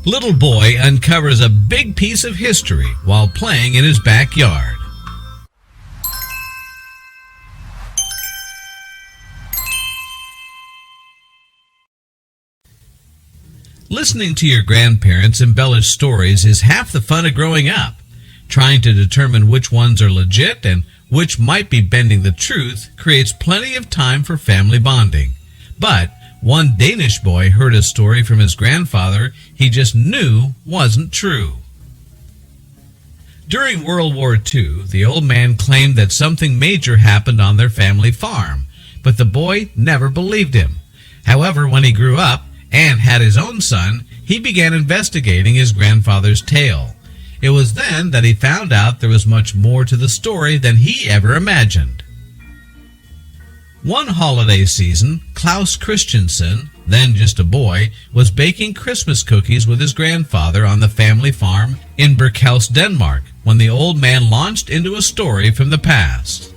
Little boy uncovers a big piece of history while playing in his backyard. Listening to your grandparents embellish stories is half the fun of growing up. Trying to determine which ones are legit and which might be bending the truth creates plenty of time for family bonding. But one Danish boy heard a story from his grandfather he just knew wasn't true. During World War II, the old man claimed that something major happened on their family farm, but the boy never believed him. However, when he grew up and had his own son, he began investigating his grandfather's tale. It was then that he found out there was much more to the story than he ever imagined. One holiday season, Klaus Christensen, then just a boy, was baking Christmas cookies with his grandfather on the family farm in Berkhouse, Denmark, when the old man launched into a story from the past.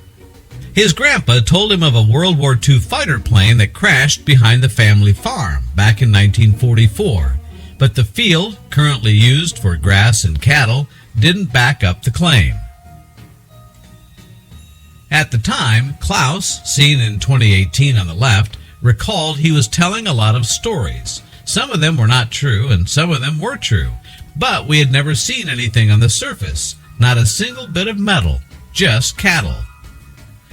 His grandpa told him of a World War II fighter plane that crashed behind the family farm back in 1944, but the field, currently used for grass and cattle, didn't back up the claim. At the time, Klaus, seen in 2018 on the left, recalled he was telling a lot of stories. Some of them were not true and some of them were true, but we had never seen anything on the surface, not a single bit of metal, just cattle.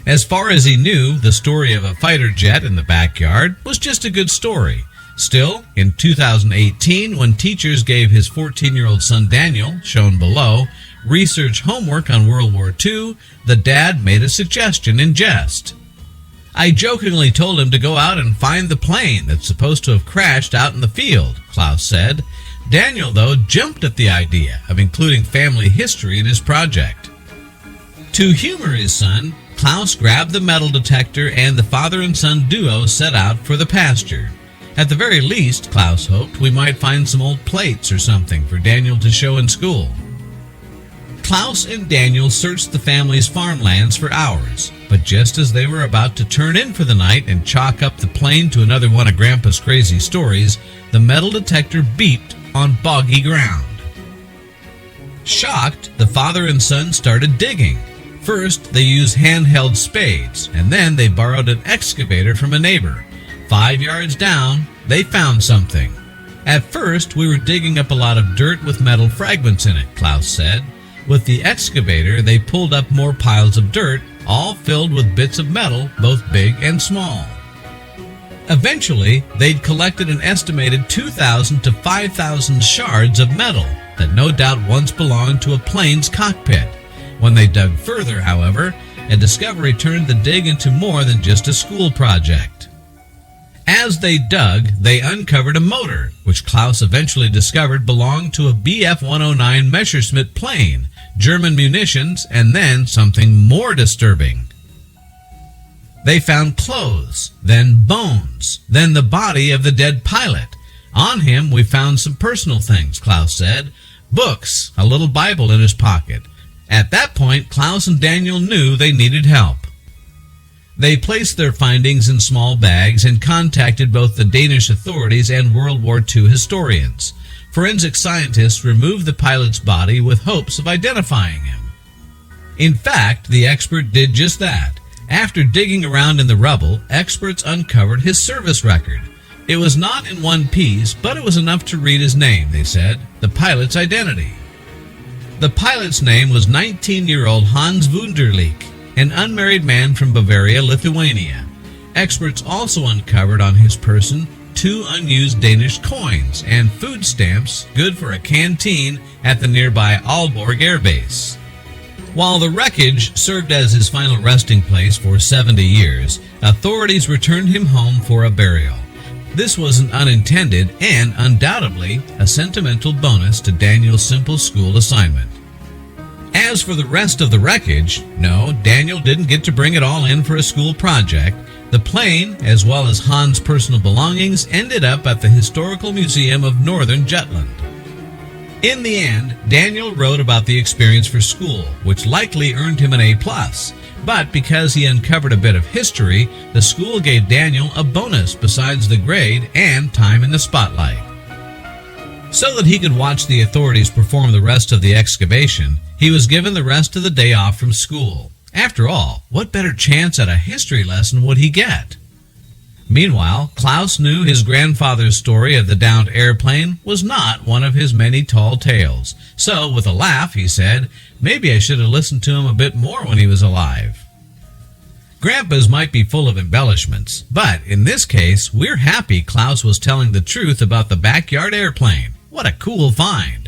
As far as he knew, the story of a fighter jet in the backyard was just a good story. Still, in 2018, when teachers gave his 14-year-old son Daniel, shown below, research homework on World War II, the dad made a suggestion in jest. "I jokingly told him to go out and find the plane that's supposed to have crashed out in the field," Klaus said. Daniel, though, jumped at the idea of including family history in his project. To humor his son, Klaus grabbed the metal detector and the father and son duo set out for the pasture. At the very least, Klaus hoped we might find some old plates or something for Daniel to show in school. Klaus and Daniel searched the family's farmlands for hours, but just as they were about to turn in for the night and chalk up the plane to another one of Grandpa's crazy stories, the metal detector beeped on boggy ground. Shocked, the father and son started digging. First, they used handheld spades, and then they borrowed an excavator from a neighbor. 5 yards down, they found something. "At first, we were digging up a lot of dirt with metal fragments in it," Klaus said. With the excavator, they pulled up more piles of dirt, all filled with bits of metal, both big and small. Eventually, they'd collected an estimated 2,000 to 5,000 shards of metal that no doubt once belonged to a plane's cockpit. When they dug further, however, a discovery turned the dig into more than just a school project. As they dug, they uncovered a motor, which Klaus eventually discovered belonged to a Bf-109 Messerschmitt plane, German munitions, and then something more disturbing. They found clothes, then bones, then the body of the dead pilot. On him, we found some personal things, Klaus said. Books, a little Bible in his pocket. At that point, Klaus and Daniel knew they needed help. They placed their findings in small bags and contacted both the Danish authorities and World War II historians. Forensic scientists removed the pilot's body with hopes of identifying him. In fact, the expert did just that. After digging around in the rubble, experts uncovered his service record. It was not in one piece, but it was enough to read his name, they said, the pilot's identity. The pilot's name was 19-year-old Hans Wunderlich, an unmarried man from Bavaria, Lithuania. Experts also uncovered on his person 2 unused Danish coins and food stamps good for a canteen at the nearby Aalborg Air Base. While the wreckage served as his final resting place for 70 years, authorities returned him home for a burial. This was an unintended and undoubtedly a sentimental bonus to Daniel's simple school assignment. As for the rest of the wreckage, no, Daniel didn't get to bring it all in for a school project. The plane, as well as Hans' personal belongings, ended up at the Historical Museum of Northern Jutland. In the end, Daniel wrote about the experience for school, which likely earned him an A+. But because he uncovered a bit of history, the school gave Daniel a bonus besides the grade and time in the spotlight. So that he could watch the authorities perform the rest of the excavation, he was given the rest of the day off from school. After all, what better chance at a history lesson would he get? Meanwhile, Klaus knew his grandfather's story of the downed airplane was not one of his many tall tales. So, with a laugh, he said, maybe I should have listened to him a bit more when he was alive. Grandpas might be full of embellishments, but in this case, we're happy Klaus was telling the truth about the backyard airplane. What a cool find!